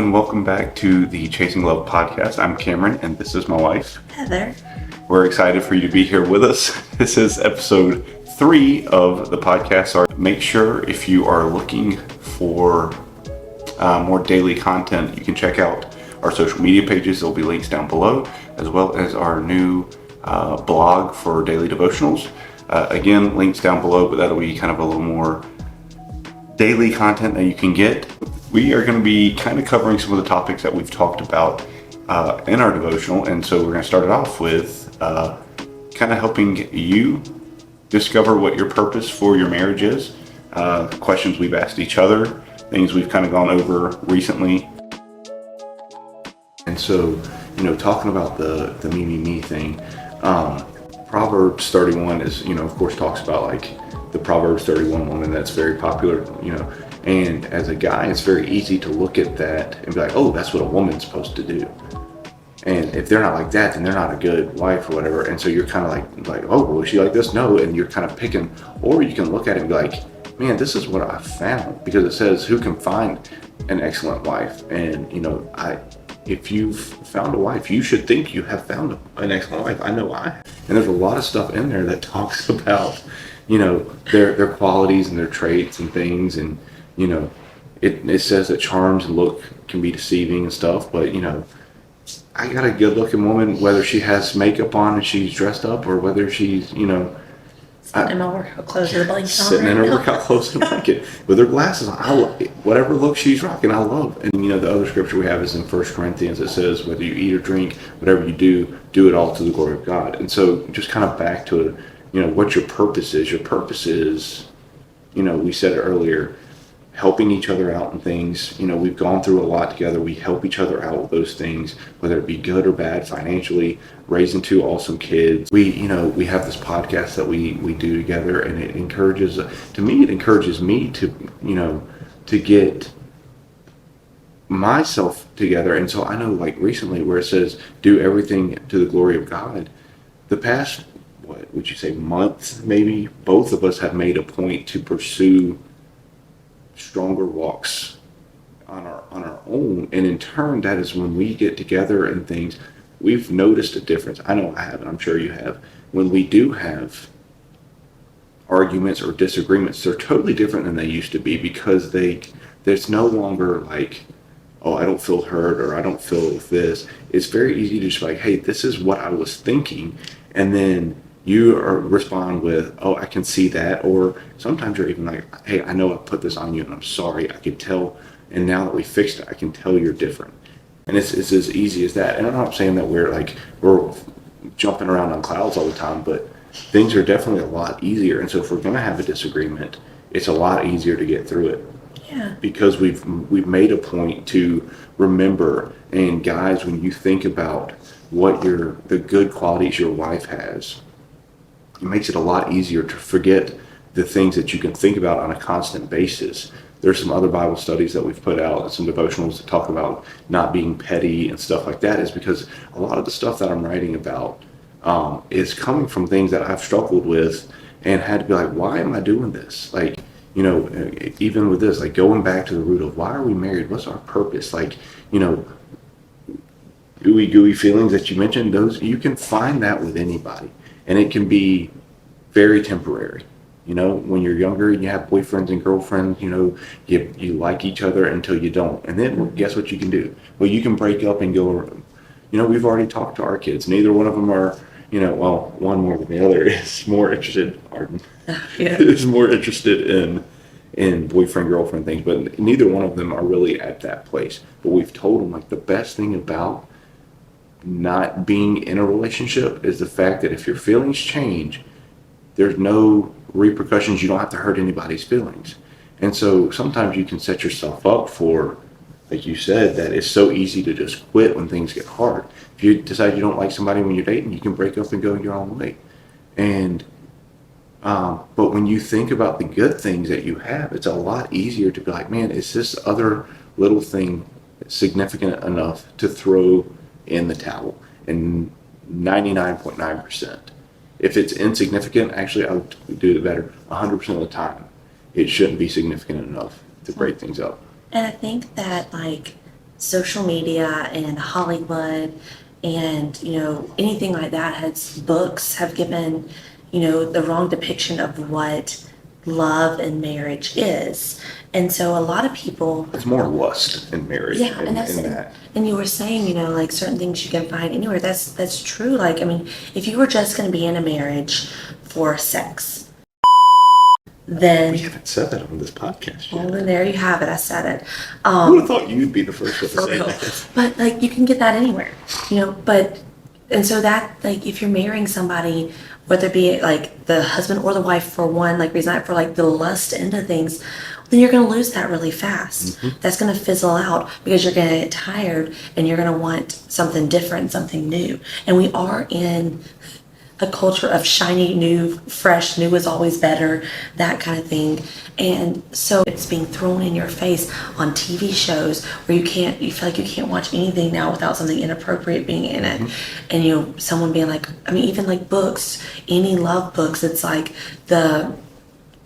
and welcome back to the Chasing Love podcast. I'm Cameron, and this is my wife, Heather. We're excited for you to be here with us. This is episode 3 of the podcast. Make sure if you are looking for more daily content, you can check out our social media pages. There'll be links down below, as well as our new blog for daily devotionals. Again, links down below, but that'll be kind of a little more daily content that you can get. We are going to be kind of covering some of the topics that we've talked about in our devotional, and so we're going to start it off with kind of helping you discover what your purpose for your marriage is, questions we've asked each other, things we've kind of gone over recently. And so, talking about the me thing, Proverbs 31 is, of course, talks about like the Proverbs 31 woman that's very popular, and as a guy, it's very easy to look at that and be like, oh, that's what a woman's supposed to do. And if they're not like that, then they're not a good wife or whatever. And so you're kind of like, oh, well, is she like this? No. And you're kind of picking, or you can look at it and be like, man, this is what I found, because it says who can find an excellent wife. And, if you've found a wife, you should think you have found an excellent wife. I know I have. And there's a lot of stuff in there that talks about, their qualities and their traits and things. And, it says that charms and look can be deceiving and stuff, but, I got a good looking woman, whether she has makeup on and she's dressed up, or whether she's, sitting in her workout clothes with a blanket on. Sitting in her workout clothes with a blanket with her glasses on. I love it. Whatever look she's rocking, I love. And the other scripture we have is in 1 Corinthians. It says, whether you eat or drink, whatever you do it all to the glory of God. And so just kind of back to what your purpose is. Your purpose is, we said it earlier, helping each other out in things. We've gone through a lot together. We help each other out with those things, whether it be good or bad financially, raising 2 awesome kids. We have this podcast that we do together, and it encourages me to get myself together. And so I know, like recently where it says, do everything to the glory of God, the past, what would you say, month, maybe, both of us have made a point to pursue stronger walks on our own, and in turn, that is when we get together and things, we've noticed a difference. I know I have, and I'm sure you have. When we do have arguments or disagreements, they're totally different than they used to be, because there's no longer like, oh, I don't feel hurt, or I don't feel this. It's very easy to just be like, hey, this is what I was thinking, and then you respond with, oh, I can see that. Or sometimes you're even like, hey, I know I put this on you and I'm sorry. I can tell. And now that we fixed it, I can tell you're different. And it's as easy as that. And I'm not saying that we're jumping around on clouds all the time, but things are definitely a lot easier. And so if we're going to have a disagreement, it's a lot easier to get through it. Yeah. Because we've made a point to remember. And guys, when you think about what the good qualities your wife has, it makes it a lot easier to forget the things that you can think about on a constant basis. There's some other Bible studies that we've put out, and some devotionals that talk about not being petty and stuff like that, is because a lot of the stuff that I'm writing about is coming from things that I've struggled with and had to be like, why am I doing this? Like, even with this, like going back to the root of why are we married? What's our purpose? Like, gooey feelings that you mentioned, those, you can find that with anybody. And it can be very temporary. When you're younger and you have boyfriends and girlfriends, you like each other until you don't. And then guess what you can do? Well, you can break up and go, we've already talked to our kids. Neither one of them are, one more than the other is more interested, Arden, is more interested in boyfriend, girlfriend things. But neither one of them are really at that place. But we've told them, like, the best thing about not being in a relationship is the fact that if your feelings change, there's no repercussions. You don't have to hurt anybody's feelings. And so sometimes you can set yourself up for, like you said, that it's so easy to just quit when things get hard. If you decide you don't like somebody when you're dating, you can break up and go your own way. And but when you think about the good things that you have, it's a lot easier to be like, man, is this other little thing significant enough to throw in the towel? And 99.9%. If it's insignificant, actually, I would do it better. 100% of the time, it shouldn't be significant enough to break things up. And I think that, like, social media and Hollywood and, anything like that books have given, the wrong depiction of what love and marriage is. And so a lot of people, It's more lust in marriage yeah, and that's in that. and you were saying, like certain things you can find anywhere. That's true. Like, I mean, if you were just going to be in a marriage for sex, then We haven't said that on this podcast yet. well, there you have it. I said it. I would have thought you'd be the first one to For say real. that. But like you can get that anywhere, but and so that like if you're marrying somebody, whether it be like the husband or the wife for one like reason for like the lust into things, then you're gonna lose that really fast. That's gonna fizzle out because you're gonna get tired and you're gonna want something different, something new. And we are in a culture of shiny, new, fresh, new is always better, that kind of thing. And so it's being thrown in your face on TV shows where you feel like you can't watch anything now without something inappropriate being in it. And, someone being like, I mean, even like books, any love books, it's like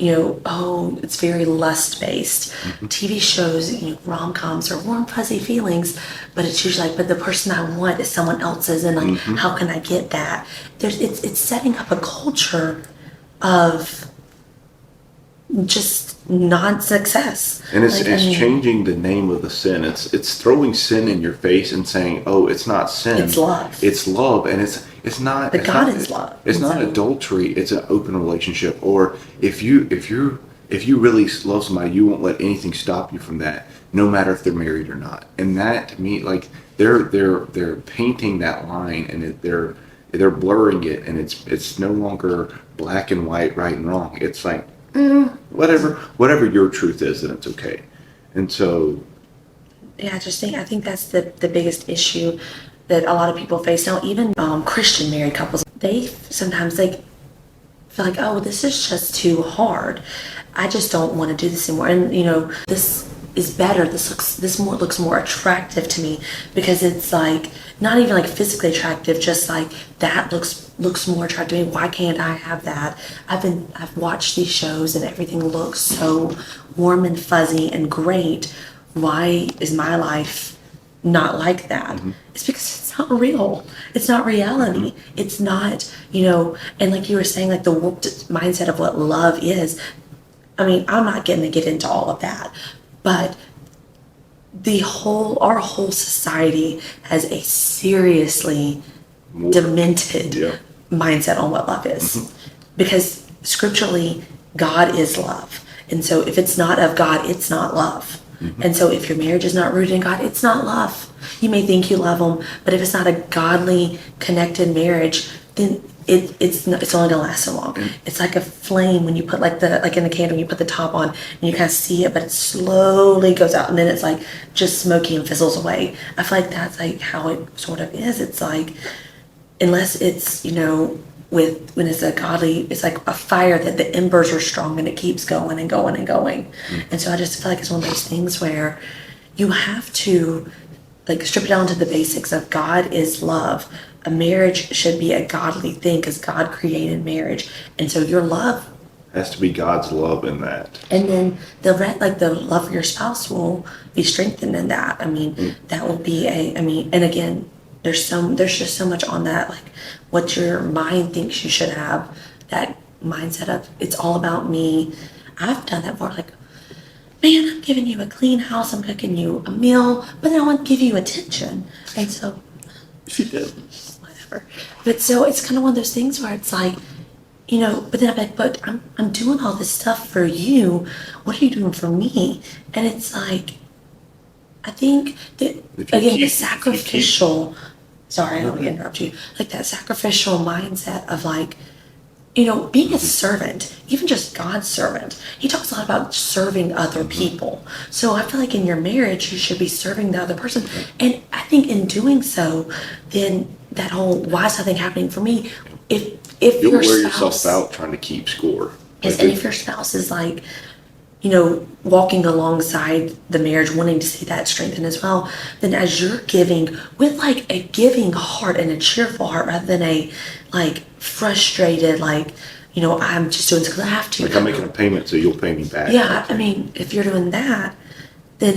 it's very lust based. TV shows, rom-coms are warm, fuzzy feelings, but it's usually like, but the person I want is someone else's, and like, how can I get that? It's setting up a culture of just non-success. And it's Like, changing the name of the sin. It's throwing sin in your face and saying, "Oh, it's not sin. It's love. It's love." And it's not. But it's God not, is love. It's And not so- adultery. It's an open relationship. Or if you really love somebody, you won't let anything stop you from that, no matter if they're married or not. And that to me, like they're painting that line, and they're blurring it, and it's no longer black and white, right and wrong. It's like whatever your truth is, then it's okay. And so, yeah, I think that's the biggest issue that a lot of people face now. Even Christian married couples, they sometimes feel like, oh, this is just too hard. I just don't want to do this anymore. And this is better. This looks more attractive to me because it's like not even like physically attractive, just like that looks more attractive to me. Why can't I have that? I've watched these shows and everything looks so warm and fuzzy and great. Why is my life not like that? It's because it's not real. It's not reality. It's not, and like you were saying, like the warped mindset of what love is. I mean, I'm not getting to get into all of that, but our whole society has a seriously demented mindset on what love is. Because scripturally, God is love. And so if it's not of God, it's not love. And so if your marriage is not rooted in God, it's not love. You may think you love them, but if it's not a godly, connected marriage, then it's only gonna last so long. It's like a flame when you put like in the candle, you put the top on and you kind of see it, but it slowly goes out and then it's like just smoky and fizzles away. I feel like that's like how it sort of is. It's like, unless it's, when it's a godly, it's like a fire that the embers are strong and it keeps going and going and going. And so I just feel like it's one of those things where you have to like strip it down to the basics of God is love. A marriage should be a godly thing because God created marriage. And so your love has to be God's love in that. And then the love for your spouse will be strengthened in that. I mean, that will be and again, there's just so much on that, like what your mind thinks you should have, that mindset of it's all about me. I've done that before, like, man, I'm giving you a clean house, I'm cooking you a meal, but then I want to give you attention. And so She did. whatever. But so it's kind of one of those things where it's like, but then I'm like, but I'm doing all this stuff for you. What are you doing for me? And it's like, I think that again, the sacrificial. Sorry, I don't want to interrupt you. Like that sacrificial mindset of like, being a servant, even just God's servant. He talks a lot about serving other people. So I feel like in your marriage, you should be serving the other person. And I think in doing so, then that whole why is nothing happening for me? If You'll your wear spouse, yourself out trying to keep score. yes, and if your spouse is like, walking alongside the marriage, wanting to see that strengthen as well, then as you're giving with like a giving heart and a cheerful heart rather than a like frustrated, like, I'm just doing this because I have to. Like I'm making a payment, so you'll pay me back. Yeah, I mean, if you're doing that, then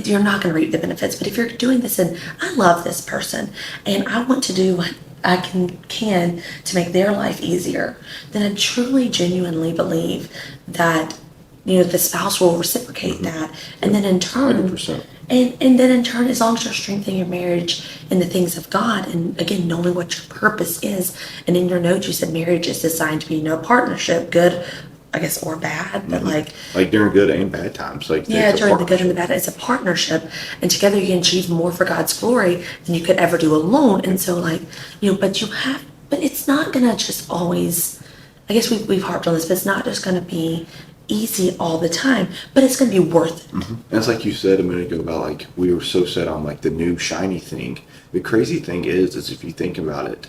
you're not gonna reap the benefits. But if you're doing this and I love this person and I want to do what I can to make their life easier, then I truly, genuinely believe that the spouse will reciprocate that, and then in turn, 100%. and then in turn, as long as you're strengthening your marriage in the things of God, and again knowing what your purpose is, and in your notes you said marriage is designed to be a partnership, good, I guess, or bad, but like during good and bad times, like yeah, it's a during the good and the partnership. bad, it's a partnership, and together you can achieve more for God's glory than you could ever do alone. And so, like, but it's not gonna just always. I guess we've harped on this, but it's not just gonna be easy all the time. But it's gonna be worth it. And it's like you said a minute ago about like we were so set on like the new shiny thing. The crazy thing is if you think about it,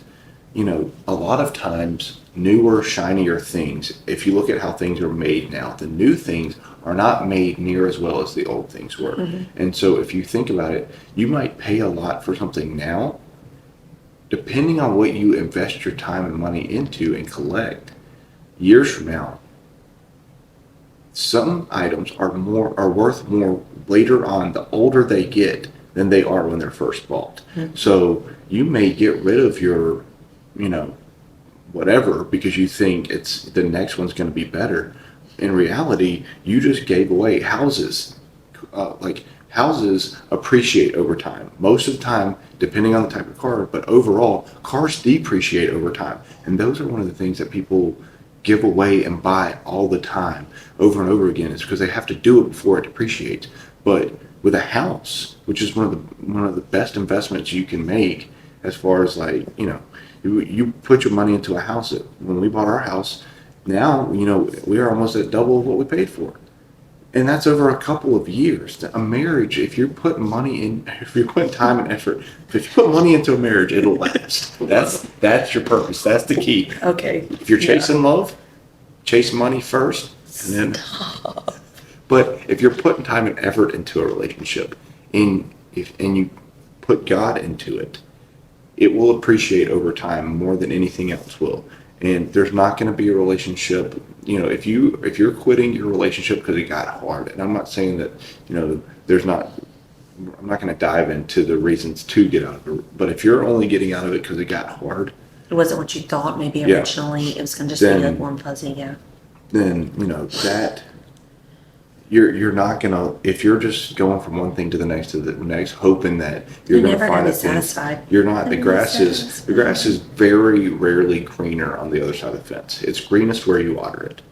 a lot of times newer, shinier things, if you look at how things are made now, the new things are not made near as well as the old things were. And so if you think about it, you might pay a lot for something now, depending on what you invest your time and money into and collect years from now. Some items are worth more later on, the older they get, than they are when they're first bought. So you may get rid of your, whatever, because you think it's the next one's going to be better. In reality, you just gave away houses. Houses appreciate over time. Most of the time, depending on the type of car, but overall, cars depreciate over time. And those are one of the things that people give away and buy all the time, over and over again. Is because they have to do it before it depreciates. But with a house, which is one of the best investments you can make, as far as like, you put your money into a house. When we bought our house, now, we are almost at double what we paid for. And that's over a couple of years. A marriage, if you're putting time and effort, if you put money into a marriage, it'll last. That's your purpose. That's the key. Okay. If you're chasing love, chase money first, and then. But if you're putting time and effort into a relationship, and you put God into it, it will appreciate over time more than anything else will. And there's not going to be a relationship, if you're quitting your relationship because it got hard, and I'm not saying that, I'm not going to dive into the reasons to get out of it, but if you're only getting out of it because it got hard, It wasn't what you thought maybe Yeah. originally. It was going to just be Then- like warm fuzzy, yeah. then, that you're not going to, if you're just going from one thing to the next, hoping that you're going to never find gonna a be thing, satisfied. you're not. The Never grass be is the grass is very rarely greener on the other side of the fence. It's greenest where you water it.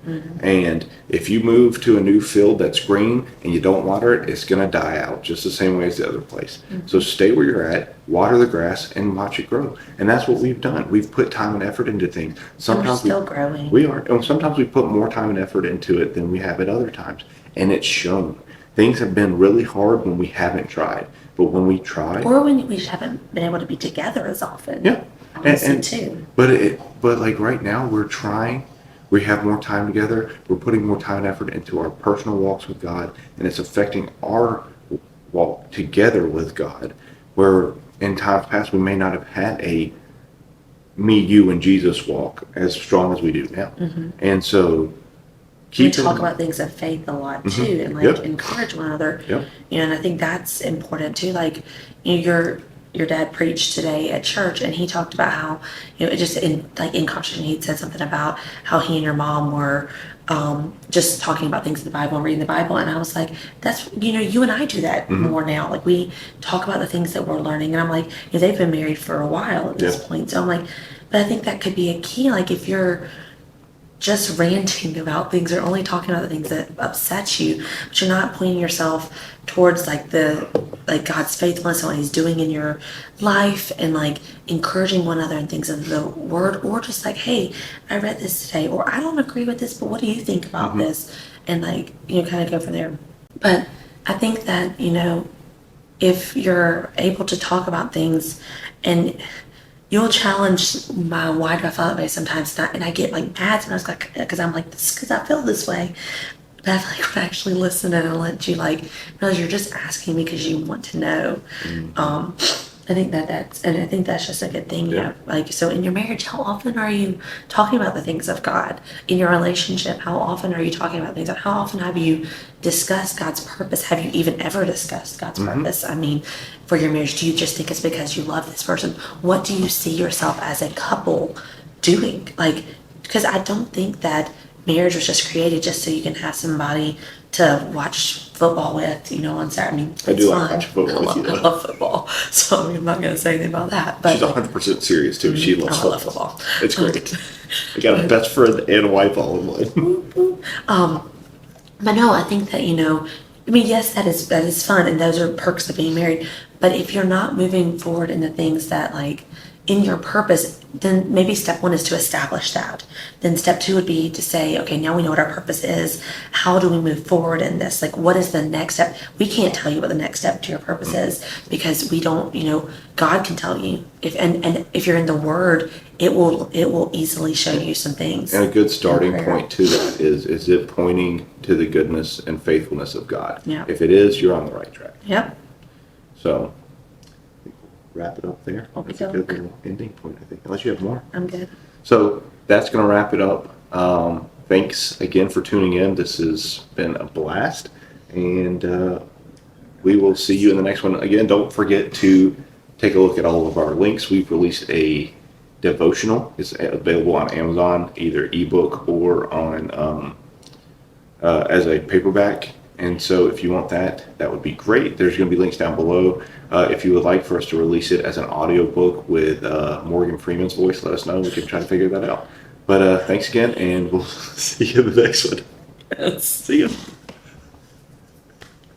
And if you move to a new field that's green and you don't water it, it's going to die out just the same way as the other place. So stay where you're at, water the grass, and watch it grow. And that's what we've done. We've put time and effort into things. We're still growing. We are. And sometimes we put more time and effort into it than we have at other times. And it's shown. Things have been really hard when we haven't tried. But when we try. Or when we just haven't been able to be together as often. Yeah. Honestly, too. But like right now we're trying. We have more time together. We're putting more time and effort into our personal walks with God. And it's affecting our walk together with God. Where in times past we may not have had a me, you, and Jesus walk as strong as we do now. And so We talk about things of faith a lot too, and like Yep. encourage one another. Yep. And I think that's important too. Like, your dad preached today at church, and he talked about how it just in conversation he said something about how he and your mom were just talking about things in the Bible and reading the Bible, and I was like, that's you and I do that more now. Like, we talk about the things that we're learning, and I'm like, they've been married for a while at this point, so I'm like, but I think that could be a key. Like, if you're just ranting about things or only talking about the things that upset you, but you're not pointing yourself towards God's faithfulness and what he's doing in your life, and like encouraging one another and things of the word, or just like, hey, I read this today, or I don't agree with this, but what do you think about this? And kind of go from there. But I think that, if you're able to talk about things, and you'll challenge my why do I feel that way sometimes, and I get like mad, and I was like, because I'm like, this because I feel this way. But I feel like when I actually listen and I let you realize you're just asking me because you want to know. I think that's just a good thing. Yeah. Like, so in your marriage, how often are you talking about the things of God? In your relationship, how often are you talking about things? How often have you discussed God's purpose? Have you even ever discussed God's purpose? I mean, for your marriage, do you just think it's because you love this person? What do you see yourself as a couple doing? Like, because I don't think that marriage was just created just so you can have somebody to watch football with, on Saturday. I mean, I it's do like fun. watching football with you, I though. love football, so I'm not going to say anything about that. But She's 100% serious too. She loves I love football. football. It's great. I got a best friend and a wife all in one. But no, I think that, I mean, yes, that is fun, and those are perks of being married. But if you're not moving forward in the things that, like, in your purpose, then maybe step one is to establish that. Then step two would be to say, okay, now we know what our purpose is. How do we move forward in this? Like, what is the next step? We can't tell you what the next step to your purpose is because we don't, God can tell you. And if you're in the Word, it will easily show you some things. And a good starting in prayer. point to that is it pointing to the goodness and faithfulness of God. Yeah. If it is, you're on the right track. Yep. So wrap it up there. That's a good Okey-doke. little ending point, I think. Unless you have more. I'm good. So that's going to wrap it up. Thanks again for tuning in. This has been a blast. And we will see you in the next one. Again, don't forget to take a look at all of our links. We've released a devotional. It's available on Amazon, either ebook or on as a paperback. And so if you want that would be great. There's going to be links down below. If you would like for us to release it as an audiobook with Morgan Freeman's voice, let us know. We can try to figure that out. But thanks again, and we'll see you in the next one. Yes. See you.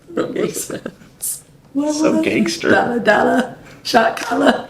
That makes sense. So gangster. Dada, dada, shot collar.